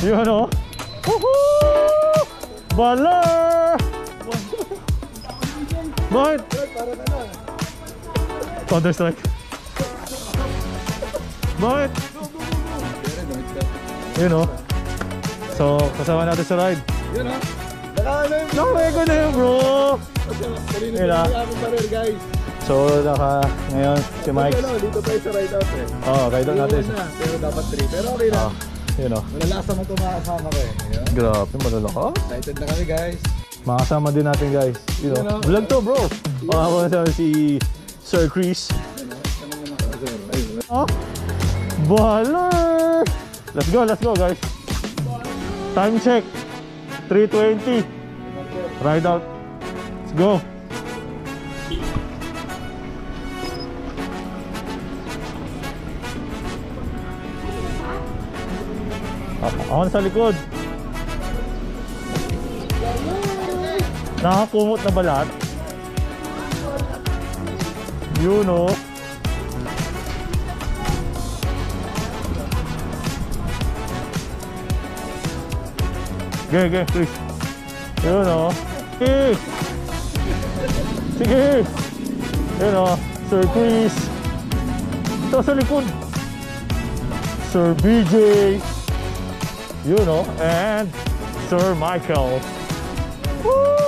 Yun o. Woohoo! Baller! Bakit? Counter strike. Bakit? Yun o. So, kasama natin sa ride. Yun ha. Naka-record na yun bro. Yun ha. Guys. So, ngayon si Mike. Dito tayo sa ride out eh. Oo, ride out natin. Pero dapat 3. Pero okay lang. Yun o. Malalasa mo tumakasama ko eh. Grabe, malalaka. Excited na kami guys. Makasama din natin guys. You know, vlog to bro. Makakama na si Sir Chris. Oh, baller! Let's go guys. Time check 3:20. Ride out. Let's go. Ako na sa likod. Nakakumot na ba lahat? Yun o. Sige, Chris. Yun o. Sige. Sige. Yun o. Sir Chris. Ito sa likod. Sir BJ. Yun o. And Sir Michael. Woo!